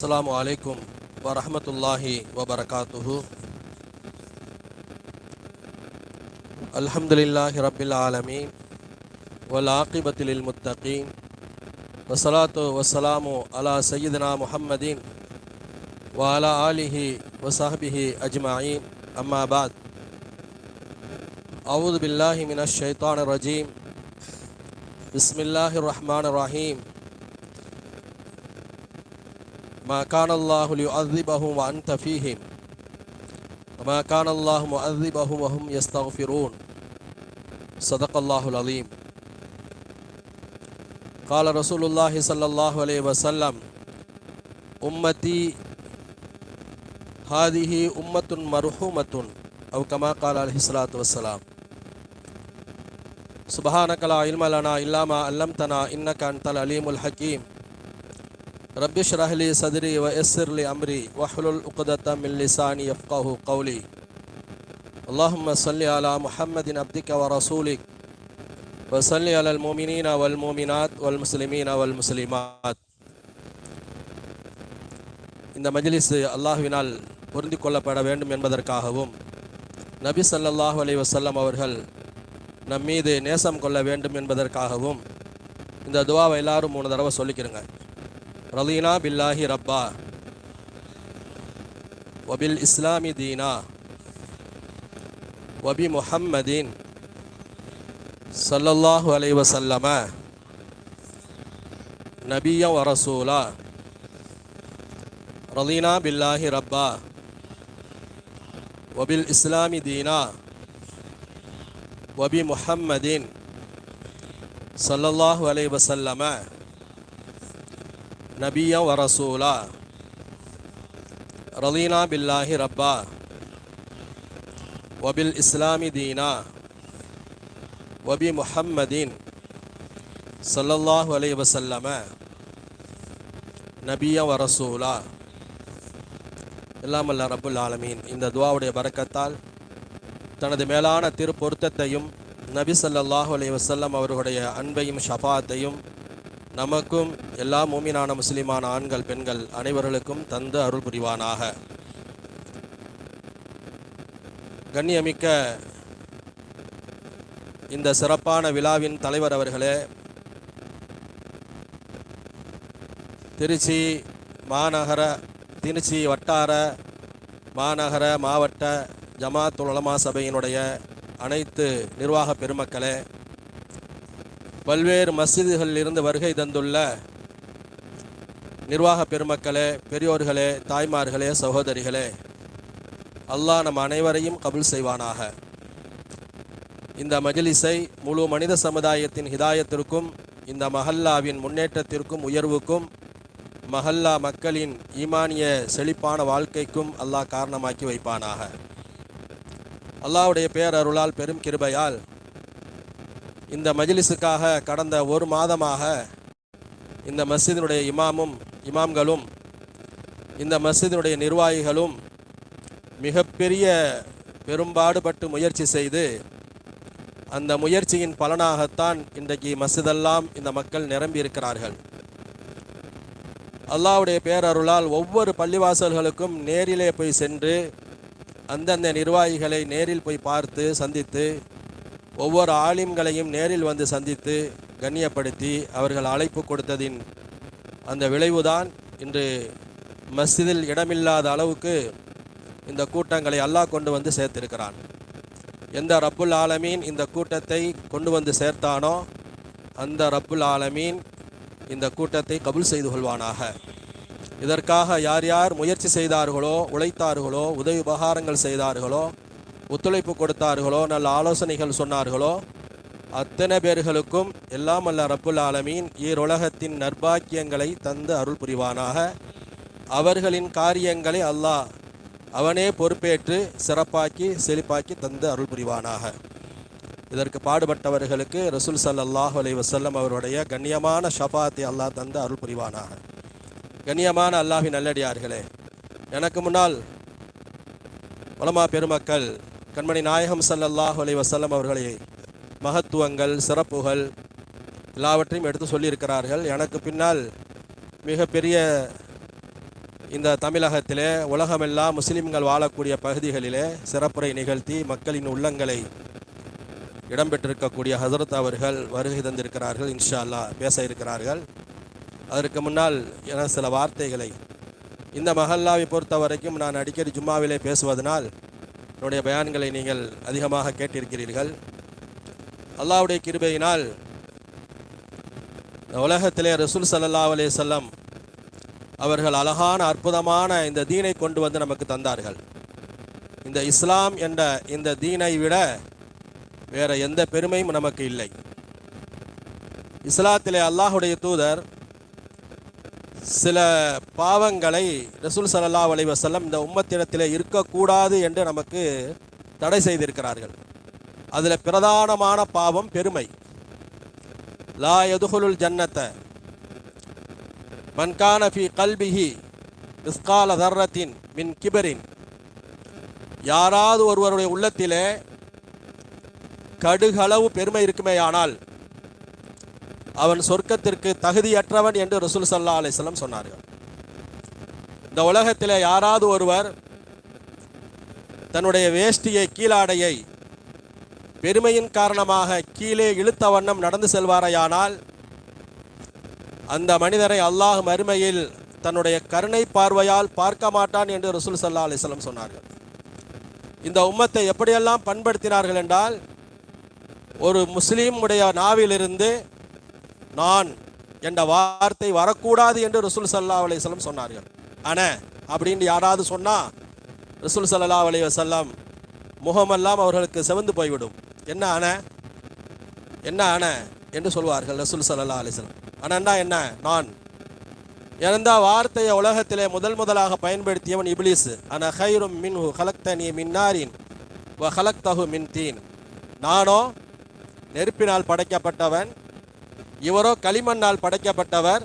அஸ்ஸலாமு அலைக்கும் வரஹ்மத்துல்லாஹி வபரகாத்துஹு. அல்ஹம்துலில்லாஹி ரப்பில் ஆலமீன் வல் ஆகிபத்து லில் முத்தகீன் வஸ்ஸலாத்து வஸ்ஸலாமு அலா சய்யிதினா முஹம்மதின் வ அலா ஆலிஹி வ ஸஹ்பிஹி அஜ்மஈன். அம்மா பஅத். அஊது பில்லாஹி மினஷ் ஷைத்தானிர் ரஜீம். பிஸ்மில்லாஹிர் ரஹ்மானிர் ரஹீம். ما كان الله ليعذبهم وأنت فيهم وما كان الله معذبهم وهم يستغفرون. صدق الله العظيم. قال رسول الله صلى الله عليه وسلم أمتي هذه أمة مرحومة أو كما قال عليه الصلاة والسلام. سبحانك لا علم لنا إلا ما علمتنا إنك أنت العليم الحكيم. رب اشرح لي صدري ويسر لي امري واحلل عقدة من لساني يفقهوا قولي. اللهم صل على محمد عبدك ورسولك وصل على المؤمنين والمؤمنات والمسلمين والمسلمات. இந்த மஜ்லிஸ் அல்லாஹ்வினால் பொருந்திக் கொள்ளப்பட வேண்டும் என்பதற்காகவும் நபி ஸல்லல்லாஹு அலைஹி வஸல்லம் அவர்கள் நம் மீது நேசம் கொள்ள வேண்டும் என்பதற்காகவும் இந்த துஆவை எல்லாரும் 3 தடவை சொல்லிக்கிறங்க. ரலீனா பில்லாஹி ரப்பா வபில் இஸ்லாமி தீனா வபி முஹம்மதின் ஸல்லல்லாஹு அலைஹி வஸல்லம நபிய்ய வ ரசூலா. ரலீனா பில்லாஹி ரப்பா வபில் இஸ்லாமி தீனா வபி முஹம்மதின் ஸல்லல்லாஹு அலைஹி வஸல்லம நபியா வ ரசூலா. ரலீனா பில்லாஹி ரப்பா வபில் இஸ்லாமி தீனா வபி முஹம்மதின் ஸல்லல்லாஹு அலைஹி வஸல்லம நபியா வ ரசூலா. எல்லாம் அல்ல ரப்புல் ஆலமீன் இந்த துஆவுடைய பரக்கத்தால் தனது மேலான திருப்பொருத்தத்தையும் நபி ஸல்லல்லாஹு அலைஹி வஸல்லம் அவர்களுடைய அன்பையும் ஷஃபாத்தையும் நமக்கும் எல்லா மூமினான முஸ்லிமான ஆண்கள் பெண்கள் அனைவர்களுக்கும் தந்து அருள் புரிவானாக. கண்ணியமிக்க இந்த சிறப்பான விழாவின் தலைவர் அவர்களே, திருச்சி வட்டார மாநகர மாவட்ட ஜமாத்துல் உலமா சபையினுடைய அனைத்து நிர்வாக பெருமக்களே, பல்வேறு மஸ்ஜிதுகளில் இருந்து வருகை தந்துள்ள நிர்வாக பெருமக்களே, பெரியோர்களே, தாய்மார்களே, சகோதரிகளே, அல்லாஹ் நம் அனைவரையும் கபூல் செய்வானாக. இந்த மஜ்லிஸை முழு மனித சமுதாயத்தின் ஹிதாயத்திற்கும் இந்த மஹல்லாவின் முன்னேற்றத்திற்கும் உயர்வுக்கும் மஹல்லா மக்களின் ஈமானிய செழிப்பான வாழ்க்கைக்கும் அல்லாஹ் காரணமாக்கி வைப்பானாக. அல்லாஹ்வுடைய பேரருளால் பெரும் கிருபையால் இந்த மஜ்லிஸுக்காக கடந்த 1 மாதமாக இந்த மஸ்ஜிதினுடைய இமாம்களும் இந்த மஸ்ஜிதினுடைய நிர்வாகிகளும் மிகப்பெரிய பெரும்பாடுபட்டு முயற்சி செய்து அந்த முயற்சியின் பலனாகத்தான் இன்றைக்கு மஸ்ஜிதெல்லாம் இந்த மக்கள் நிரம்பி இருக்கிறார்கள். அல்லாஹ்வுடைய பேரருளால் ஒவ்வொரு பள்ளிவாசல்களுக்கும் நேரிலே போய் சென்று அந்தந்த நிர்வாகிகளை நேரில் போய் பார்த்து சந்தித்து ஒவ்வொரு ஆலிம்களையும் நேரில் வந்து சந்தித்து கண்ணியப்படுத்தி அவர்கள் அழைப்பு கொடுத்ததின் அந்த விளைவுதான் இன்று மஸ்ஜிதில் இடமில்லாத அளவுக்கு இந்த கூட்டங்களை அல்லாஹ் கொண்டு வந்து சேர்த்திருக்கிறான். எந்த ரப்புல் ஆலமீன் இந்த கூட்டத்தை கொண்டு வந்து சேர்த்தானோ அந்த ரப்புல் ஆலமீன் இந்த கூட்டத்தை கபூல் செய்து கொள்வானாக. இதற்காக யார் யார் முயற்சி செய்தார்களோ, உழைத்தார்களோ, உதவி உபகாரங்கள் செய்தார்களோ, ஒத்துழைப்பு கொடுத்தார்களோ, நல்ல ஆலோசனைகள் சொன்னார்களோ, அத்தனை பேர்களுக்கும் எல்லாம் அல்ல ரப்புல் ஆலமீன் ஈருலகத்தின் நற்பாக்கியங்களை தந்து அருள் புரிவானாக. அவர்களின் காரியங்களை அல்லாஹ் அவனே பொறுப்பேற்று சிறப்பாக்கி செழிப்பாக்கி தந்து அருள் புரிவானாக. இதற்கு பாடுபட்டவர்களுக்கு ரசூல் ஸல்லல்லாஹு அலைஹி வஸல்லம் அவருடைய கண்ணியமான ஷஃபாத்தை அல்லாஹ் தந்து அருள் புரிவானாக. கண்ணியமான அல்லாஹ்வின் நல்லடியார்களே, எனக்கு முன்னால் உலமா பெருமக்கள் கண்மணி நாயகம் ஸல்லல்லாஹு அலைஹி வஸல்லம் அவர்களை மகத்துவங்கள் சிறப்புகள் எல்லாவற்றையும் எடுத்து சொல்லியிருக்கிறார்கள். எனக்கு பின்னால் மிகப்பெரிய இந்த தமிழகத்திலே உலகமெல்லாம் முஸ்லிம்கள் வாழக்கூடிய பகுதிகளிலே சிறப்புரை நிகழ்த்தி மக்களின் உள்ளங்களை இடம்பெற்றிருக்கக்கூடிய ஹசரத் அவர்கள் வருகை தந்திருக்கிறார்கள். இன்ஷா அல்லாஹ் பேச இருக்கிறார்கள். அதற்கு முன்னால் என சில வார்த்தைகளை இந்த மஹல்லாவை பொறுத்த வரைக்கும் நான் அடிக்கடி ஜும்மாவிலே பேசுவதனால் என்னுடைய பயான்களை நீங்கள் அதிகமாக கேட்டிருக்கிறீர்கள். அல்லாஹ்வுடைய கிருபையினால் உலகத்திலே ரசூல் ஸல்லல்லாஹு அலைஹி வஸல்லம் அவர்கள் அழகான அற்புதமான இந்த தீனை கொண்டு வந்து நமக்கு தந்தார்கள். இந்த இஸ்லாம் என்ற இந்த தீனை விட வேற எந்த பெருமையும் நமக்கு இல்லை. இஸ்லாத்திலே அல்லாஹுடைய தூதர் சில பாவங்களை ரசூல் ஸல்லல்லாஹு அலைஹி வஸல்லம் இந்த உம்மத்திடத்திலே இருக்கக்கூடாது என்று நமக்கு தடை செய்திருக்கிறார்கள். அதில் பிரதானமான பாவம் பெருமை. லா யதுகுலுல் ஜன்னத மன் கான ஃபீ கல்பிஹி மிஸ்கால தர்ரத்தின் மின் கிபரின். யாராவது ஒருவருடைய உள்ளத்திலே கடுகளவு பெருமை இருக்குமேயானால் அவன் சொர்க்கத்திற்கு தகுதியற்றவன் என்று ரசூல் ஸல்லல்லாஹு அலைஹி வஸல்லம் சொன்னார்கள். இந்த உலகத்திலே யாராவது ஒருவர் தன்னுடைய வேஷ்டியை கீழாடையை பெருமையின் காரணமாக கீழே இழுத்த வண்ணம் நடந்து செல்வாரையானால் அந்த மனிதரை அல்லாஹ் மறுமையில் தன்னுடைய கருணை பார்வையால் பார்க்க மாட்டான் என்று ரசூல் ஸல்லல்லாஹு அலைஹி வஸல்லம் சொன்னார்கள். இந்த உம்மத்தை எப்படியெல்லாம் பண்படுத்தினார்கள் என்றால், ஒரு முஸ்லீமுடைய நாவிலிருந்து நான் என்ற வார்த்தை வரக்கூடாது என்று ரசூல் ஸல்லல்லாஹு அலைஹி வஸல்லம் சொன்னார்கள். அப்படின்னு யாராவது சொன்னால் ரசூல் ஸல்லல்லாஹு அலைஹி வஸல்லம் முகமெல்லாம் அவர்களுக்கு செவந்து போய்விடும். என்ன என்று சொல்வார்கள் ரசூல் ஸல்லல்லாஹு அலைஹி வஸல்லம். அனண்டா என்ன? நான். எந்த வார்த்தையை உலகத்திலே முதலாக பயன்படுத்தியவன் இப்லீஸ். அன ஹைரும் மின்ஹு ஹலக்தனி மின் நாரின் வ ஹலக்தஹு மின் தீன். நானோ நெருப்பினால் படைக்கப்பட்டவன், இவரோ களிமண்ணால் படைக்கப்பட்டவர்.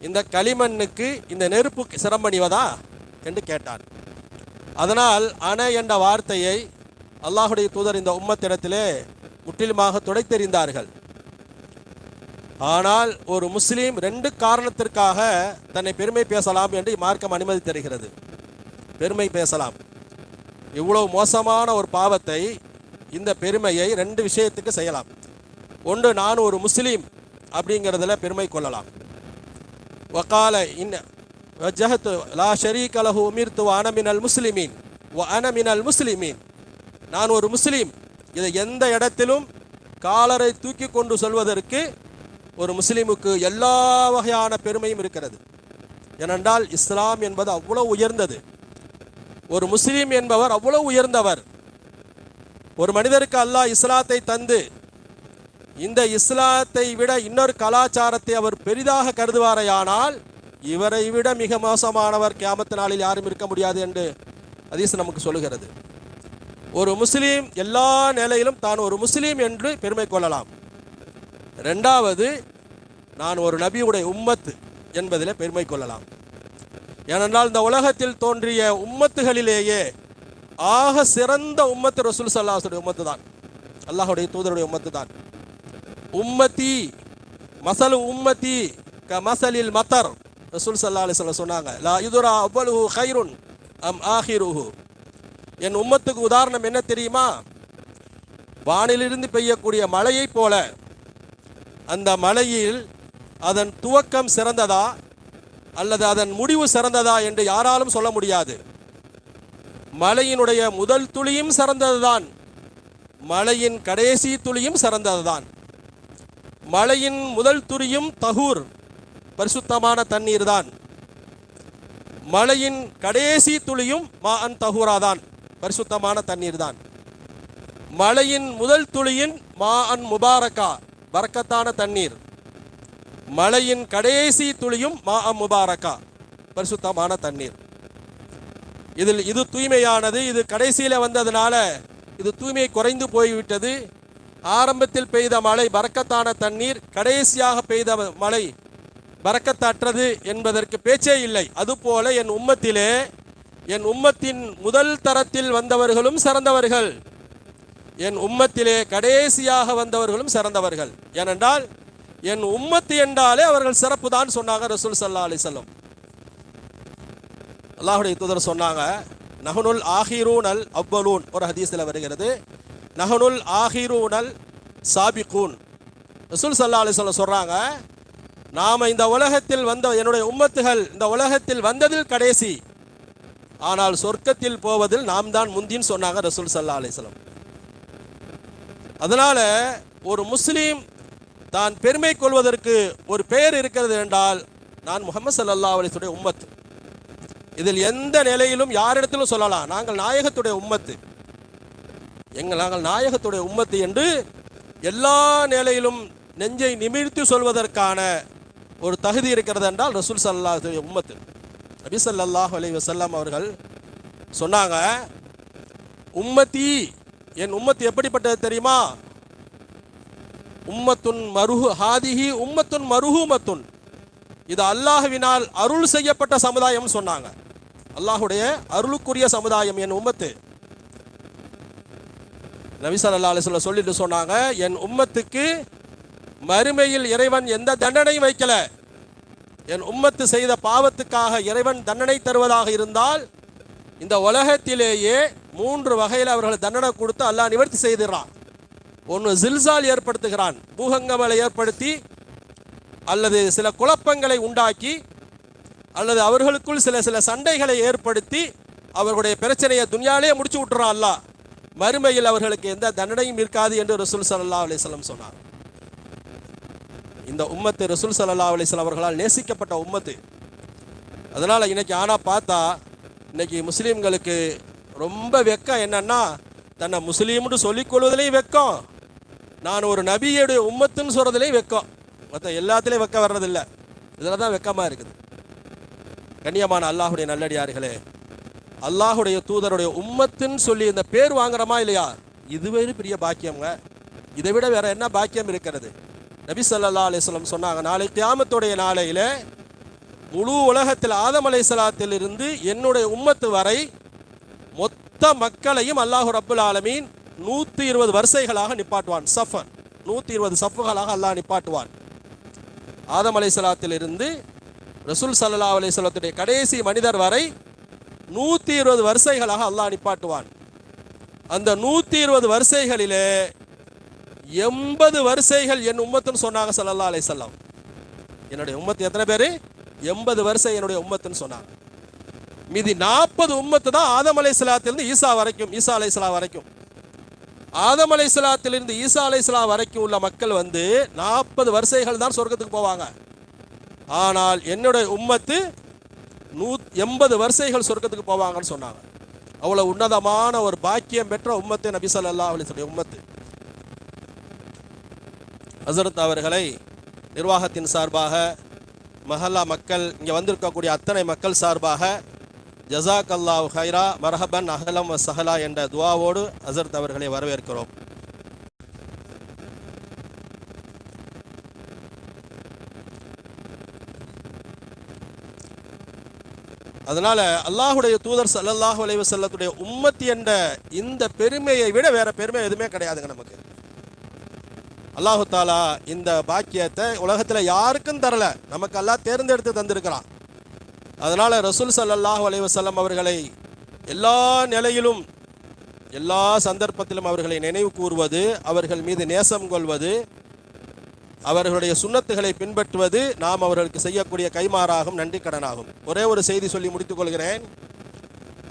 இந்த களிமண்ணுக்கு இந்த நெருப்பு சிரமணிவதா என்று கேட்டான். அதனால் அன என்ற வார்த்தையை அல்லாஹுடைய தூதர் இந்த உம்மத்திடத்திலே முற்றிலுமாக துடைத்தெறிந்தார்கள். ஆனால் ஒரு முஸ்லீம் 2 காரணத்திற்காக தன்னை பெருமை பேசலாம் என்று மார்க்கம் அனுமதி தருகிறது. பெருமை பேசலாம். இவ்வளவு மோசமான ஒரு பாவத்தை, இந்த பெருமையை 2 விஷயத்துக்கு செய்யலாம். ஒன்று, நான் ஒரு முஸ்லீம் அப்படிங்கிறதுல பெருமை கொள்ளலாம். வகால இன் வஜஹத்து லா ஷரீக லஹு உமிர்து வ அன மினல் முஸ்லிமீன் வ அன மினல் முஸ்லிமீன். நான் ஒரு முஸ்லீம். இதை எந்த இடத்திலும் காலரை தூக்கி கொண்டு சொல்வதற்கு ஒரு முஸ்லீமுக்கு எல்லா வகையான பெருமையும் இருக்கிறது. ஏனென்றால் இஸ்லாம் என்பது அவ்வளவு உயர்ந்தது. ஒரு முஸ்லீம் என்பவர் அவ்வளவு உயர்ந்தவர். ஒரு மனிதருக்கு அல்லாஹ் இஸ்லாத்தை தந்து இந்த இஸ்லாத்தை விட இன்னொரு கலாச்சாரத்தை அவர் பெரிதாக கருதுவாரையானால் இவரை விட மிக மோசமானவர் கியாமத் நாளில் யாரும் இருக்க முடியாது என்று ஹதீஸ் நமக்கு சொல்லுகிறது. ஒரு முஸ்லீம் எல்லா நிலையிலும் தான் ஒரு முஸ்லீம் என்று பெருமை கொள்ளலாம். 2வது, நான் ஒரு நபியுடைய உம்மத்து என்பதில் பெருமை கொள்ளலாம். ஏனென்றால் இந்த உலகத்தில் தோன்றிய உம்மத்துகளிலேயே ஆக சிறந்த உம்மத்து ரசூல் ஸல்லல்லாஹு அலைஹி வஸல்லம் உம்மத்து தான். அல்லாஹ்வுடைய தூதருடைய உம்மத்து தான். உம்மத்தி மஸலு உம்மத்தி க மஸலில் மத்தர். ரசூல் ஸல்லல்லாஹு அலைஹி வஸல்லம் சொன்னாங்க, லா யுதுரா அவ்வலுஹு கைருன் அம் ஆஹிருஹு. என் உம்மத்துக்கு உதாரணம் என்ன தெரியுமா? வானிலிருந்து பெய்யக்கூடிய மழையை போல. அந்த மழையில் அதன் துவக்கம் சிறந்ததா அல்லது அதன் முடிவு சிறந்ததா என்று யாராலும் சொல்ல முடியாது. மழையினுடைய முதல் துளியும் சிறந்ததுதான், மழையின் கடைசி துளியும் சிறந்ததுதான். மழையின் முதல் துளியும் தஹூர், பரிசுத்தமான தண்ணீர் தான். மழையின் கடைசி துளியும் மாஅன் தஹூராதான், பரிசுத்தமான தண்ணீர் தான். மழையின் முதல் துளியின் மாஅன் முபாரக்கா, பரக்கத்தான தண்ணீர். மழையின் கடைசி துளியும் மாஅன் முபாரக்கா, பரிசுத்தமான தண்ணீர். இது தூய்மையானது. இது கடைசியில் வந்ததுனால இது தூய்மை குறைந்து போய்விட்டது. ஆரம்பத்தில் பெய்த மழை பரக்கத்தான தண்ணீர், கடைசியாக பெய்த மழை பரக்கத்தற்றது என்பதற்கு பேச்சே இல்லை. அதுபோல என் உம்மத்திலே, என் உம்மத்தின் முதல் தரத்தில் வந்தவர்களும் சிறந்தவர்கள், என் உம்மத்திலே கடைசியாக வந்தவர்களும் சிறந்தவர்கள். ஏனென்றால் என் உம்மத்து என்றாலே அவர்கள் சிறப்பு தான் சொன்னாங்க ரசூல் ஸல்லல்லாஹு அலைஹி வஸல்லம். அல்லாஹுடைய தூதர் சொன்னாங்க, நஹனுல் ஆஹிரூனல் அவ்வலூன், ஒரு ஹதீஸில் வருகிறது, நஹனுல் ஆஹிரூனல் சாபிகூன். ரசூல் ஸல்லல்லாஹு அலைஹி வஸல்லம் சொல்கிறாங்க, நாம் இந்த உலகத்தில் வந்த என்னுடைய உம்மத்துகள் இந்த உலகத்தில் வந்ததில் கடைசி, ஆனால் சொர்க்கத்தில் போவதில் நாம் தான் முந்தின்னு சொன்னாங்க ரசூல் ஸல்லல்லாஹு அலைஹி வஸல்லம். அதனால ஒரு முஸ்லீம் தான் பெருமை கொள்வதற்கு ஒரு பெயர் இருக்கிறது என்றால் நான் முஹம்மது ஸல்லல்லாஹு அலைஹி வஸல்லம் உம்மத். இதில் எந்த நிலையிலும் யாரிடத்திலும் சொல்லலாம், நாங்கள் நாயகத்துடைய உம்மத்து, நாங்கள் நாயகத்துடைய உம்மத்து என்று எல்லா நிலையிலும் நெஞ்சை நிமிர்த்தி சொல்வதற்கான ஒரு தகுதி இருக்கிறது என்றால் ரசூல் ஸல்லல்லாஹு அலைஹி வஸல்லம் உம்மத்து. நபி ஸல்லல்லாஹு அலைஹி வஸல்லம் அவர்கள் சொன்னாங்க, உம்மத்தி, என் உம்மத்து எப்படிப்பட்டது தெரியுமா, உம்மத்துன் மருஹு ஹாதிஹி உம்மத்துன் மருஹூமத்துன், இது அல்லாஹ்வினால் அருள் செய்யப்பட்ட சமுதாயம் சொன்னாங்க. அல்லாஹுடைய அருளுக்குரிய சமுதாயம் என் உம்மத்து. நபி ஸல்லல்லாஹு அலைஹி வஸல்லம் சொல்லிட்டு சொன்னாங்க, என் உம்மத்துக்கு மறுமையில் இறைவன் எந்த தண்டனையும் வைக்கல. என் உம்மத்து செய்த பாவத்துக்காக இறைவன் தண்டனை தருவதாக இருந்தால் இந்த உலகத்திலேயே 3 வகையில் அவர்கள் தண்டனை கொடுத்து அல்லாஹ் நிவர்த்தி செய்திடறான். ஒன்று ஜில்சால் ஏற்படுத்துகிறான், பூகங்கங்களை ஏற்படுத்தி, அல்லது சில குழப்பங்களை உண்டாக்கி, அல்லது அவர்களுக்குள் சில சண்டைகளை ஏற்படுத்தி அவர்களுடைய பிரச்சனையை துன்யாலே முடிச்சு விட்டுறான் அல்லாஹ். மறுமையில் அவர்களுக்கு எந்த தண்டனையும் இருக்காது என்று ரசூல் ஸல்லல்லாஹு அலைஹி வஸல்லம் சொன்னார். இந்த உம்மத்து ரசூல் ஸல்லல்லாஹு அலைஹி வஸல்லம் அவர்களால் நேசிக்கப்பட்ட உம்மத்து. அதனால் இன்னைக்கு பார்த்தா இன்னைக்கு முஸ்லீம்களுக்கு ரொம்ப வெக்கம் என்னன்னா, தன்னை முஸ்லீம்னு சொல்லிக்கொள்வதிலையும் வெக்கம், நான் ஒரு நபியுடைய உம்மத்துன்னு சொல்கிறதுலையும் வெக்கம், மற்ற எல்லாத்துலேயும் வெக்கம் வர்றதில்லை. இதில் தான் வெக்கமாக இருக்குது. கண்ணியமான அல்லாஹுடைய நல்லடியார்களே, அல்லாஹுடைய தூதருடைய உம்மத்துன்னு சொல்லி இந்த பேர் வாங்குறோமா இல்லையா, இதுவே பெரிய பாக்கியங்க. இதை விட வேற என்ன பாக்கியம் இருக்கிறது? நபி ஸல்லல்லாஹு அலைஹி வஸல்லம் சொன்னாங்க, நாளை கியாமத்துடைய நாளையில முழு உலகத்தில் ஆதம் அலைஹிஸ்ஸலாத்தில் இருந்து என்னுடைய உம்மத்து வரை மொத்த மக்களையும் அல்லாஹ் ரப்புல் ஆலமீன் 120 வரிசைகளாக நிப்பாட்டுவான். சஃபன் 120 சஃப்புகளாக அல்லாஹ் நிப்பாட்டுவான். ஆதம் அலைஹிஸ்ஸலாத்தில் இருந்து ரசூல் ஸல்லல்லாஹு அலைஹி வஸல்லத்துடைய கடைசி மனிதர் வரை 120 வரிசைகளாக அல்லாஹ் நிப்பாட்டுவான். அந்த 120 வரிசைகளிலே 80 வரிசைகள் என் உம்மத்துன்னு சொன்னாங்க ஸல்லல்லாஹு அலைஹி வஸல்லம். என்னுடைய உம்மத்து எத்தனை பேர்? 80 வரிசை என்னுடைய உம்மத்துன்னு சொன்னாங்க. மீதி 40 உம்மத்து தான் ஆதம் அலைஹிஸ்ஸலாத்திலிருந்து ஈசா வரைக்கும், ஈசா அலைஹிஸ்ஸலாம் வரைக்கும். ஆதம் அலைஹிஸ்ஸலாத்திலிருந்து ஈசா அலைஹிஸ்ஸலாம் வரைக்கும் உள்ள மக்கள் 40 வரிசைகள் தான் சொர்க்கத்துக்கு போவாங்க. ஆனால் என்னுடைய உம்மத்து 80 வரிசைகள் சொர்க்கத்துக்கு போவாங்கன்னு சொன்னாங்க. அவ்வளவு உன்னதமான ஒரு பாக்கியம் பெற்ற உம்மத்து நபி ஸல்லல்லாஹு அலைஹி வஸல்லம் உம்மத்து. ஹஸரத் அவர்களை நிர்வாகத்தின் சார்பாக, மஹல்லா மக்கள், இங்கே வந்திருக்கக்கூடிய அத்தனை மக்கள் சார்பாக ஜஸாக் அல்லாஹ் ஹைரா, மர்ஹபன், அஹலம் வ சஹலா என்ற துவாவோடு ஹஸரத் அவர்களை வரவேற்கிறோம். அதனால அல்லாஹுடைய தூதர் ஸல்லல்லாஹு அலைஹி வஸல்லத்துடைய உம்மத் என்ற இந்த பெருமையை விட வேற பெருமை எதுவுமே கிடையாதுங்க நமக்கு. அல்லாஹு தாலா இந்த பாக்கியத்தை உலகத்தில் யாருக்கும் தரல, நமக்கு அல்லாஹ் தேர்ந்தெடுத்து தந்திருக்கிறான். அதனால ரசூல் ஸல்லல்லாஹு அலைஹி வஸல்லம் அவர்களை எல்லா நிலையிலும் எல்லா சந்தர்ப்பத்திலும் அவர்களை நினைவு கூறுவது, அவர்கள் மீது நேசம் கொள்வது, அவர்களுடைய சுன்னத்துகளை பின்பற்றுவது நாம் அவர்களுக்கு செய்யக்கூடிய கைமாறாகும், நன்றி கடனாகும். ஒரே ஒரு செய்தி சொல்லி முடித்துக் கொள்கிறேன்.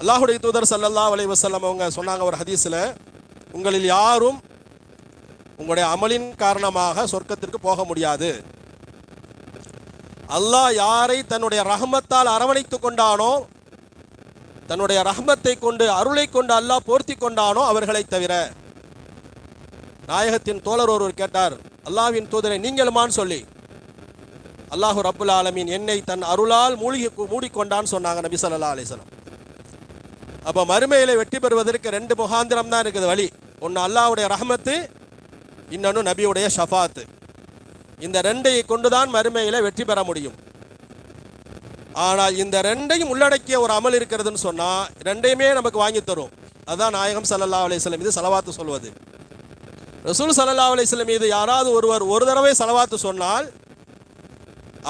அல்லாஹுடைய தூதர் ஸல்லல்லாஹு அலைஹி வஸல்லம் அவங்க சொன்னாங்க ஒரு ஹதீஸில், உங்களில் யாரும் உங்களுடைய அமலின் காரணமாக சொர்க்கத்திற்கு போக முடியாது. அல்லாஹ் யாரை தன்னுடைய ரஹ்மத்தால் அரவணைத்து கொண்டானோ, தன்னுடைய ரஹ்மத்தை கொண்டு அருளை கொண்டு அல்லாஹ் போர்த்தி கொண்டானோ அவர்களை தவிர. நாயகத்தின் தோழர் ஒருவர் கேட்டார், அல்லாஹ்வின் தூதரை நீங்களுமான்னு சொல்லி. அல்லாஹு ரப்புல் ஆலமீன் என்னை தன் அருளால் மூடிக்கொண்டான்னு சொன்னாங்க நபி ஸல்லல்லாஹு அலைஹி வஸல்லம். அப்போ மறுமையில வெற்றி பெறுவதற்கு 2 முகாந்திரம் தான் இருக்குது வழி. ஒன்று அல்லாஹ்வுடைய ரஹ்மத்து, இன்னொன்று நபியுடைய ஷஃபாத்து. இந்த 2ஐ கொண்டுதான் மறுமையில வெற்றி பெற முடியும். ஆனால் இந்த 2ஐயும் உள்ளடக்கிய ஒரு அமல் இருக்கிறதுன்னு சொன்னா 2ஐயுமே நமக்கு வாங்கி தரும். அதுதான் நாயகம் ஸல்லல்லாஹு அலைஹி வஸல்லம் மீது ஸலவாத்து சொல்வது. ரசூல் ஸல்லல்லாஹு அலைஹி வஸல்லம் மீது யாராவது ஒருவர் ஒரு தடவை ஸலவாத்து சொன்னால்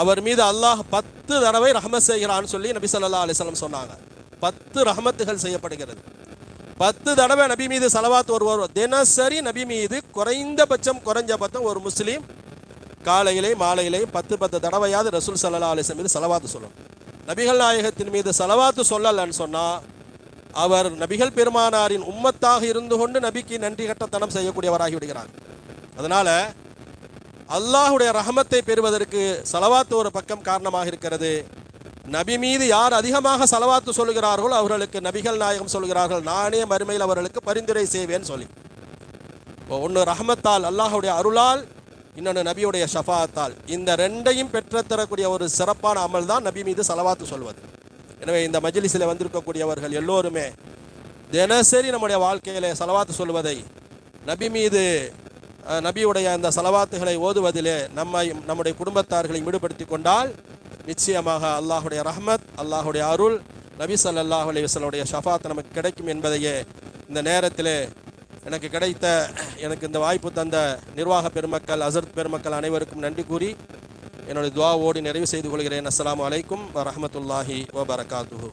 அவர் மீது அல்லாஹ் 10 தடவை ரஹ்மத் செய்கிறான்னு சொல்லி நபி ஸல்லல்லாஹு அலைஹி வஸல்லம் சொன்னாங்க. 10 ரஹமத்துகள் செய்யப்படுகிறது. 10 தடவை நபி மீது ஸலவாத் ஒருவர் தினசரி நபி மீது குறைஞ்சபட்சம் ஒரு முஸ்லீம் காலையிலே மாலையிலே 10 தடவையாவது ரசூல் ஸல்லல்லாஹு அலைஹி வஸல்லம் மீது ஸலவாத்து சொல்லணும். நபிகள் நாயகத்தின் மீது ஸலவாத்து சொல்லலன்னு சொன்னால் அவர் நபிகள் பெருமானாரின் உம்மத்தாக இருந்து கொண்டு நபிக்கு நன்றி கட்டத்தனம் செய்யக்கூடியவராகி விடுகிறார். அதனால அல்லாஹுடைய ரஹமத்தை பெறுவதற்கு ஸலவாத்து ஒரு பக்கம் காரணமாக இருக்கிறது. நபி மீது யார் அதிகமாக ஸலவாத்து சொல்லுகிறார்களோ அவர்களுக்கு நபிகள் நாயகம் சொல்கிறார்கள், நானே மறுமையில் அவர்களுக்கு பரிந்துரை செய்வேன் சொல்லி. ஒன்று ரஹமத்தால் அல்லாஹுடைய அருளால், இன்னொன்று நபியுடைய ஷஃபாத்தால். இந்த ரெண்டையும் பெற்றுத்தரக்கூடிய ஒரு சிறப்பான அமல் தான் நபி மீது ஸலவாத்து சொல்வது. எனவே இந்த மஜ்லிஸில் வந்திருக்கக்கூடியவர்கள் எல்லோருமே தினசரி நம்முடைய வாழ்க்கையிலே ஸலவாத்து சொல்வதை, நபி மீது நபியுடைய அந்த ஸலவாத்துகளை ஓதுவதிலே நம்முடைய குடும்பத்தார்களை ஈடுபடுத்தி கொண்டால் நிச்சயமாக அல்லாஹுடைய ரஹ்மத், அல்லாஹுடைய அருள், நபி ஸல்லல்லாஹு அலைஹி வஸல்லம் ஷஃபாத் நமக்கு கிடைக்கும் என்பதையே இந்த நேரத்திலே எனக்கு இந்த வாய்ப்பு தந்த நிர்வாக பெருமக்கள், ஹஸரத் பெருமக்கள் அனைவருக்கும் நன்றி கூறி என்னுடைய துஆவோடு நிறைவு செய்து கொள்கிறேன். அஸ்ஸலாமு அலைக்கும் வரஹ்மத்துல்லாஹி வபரகாத்துஹு.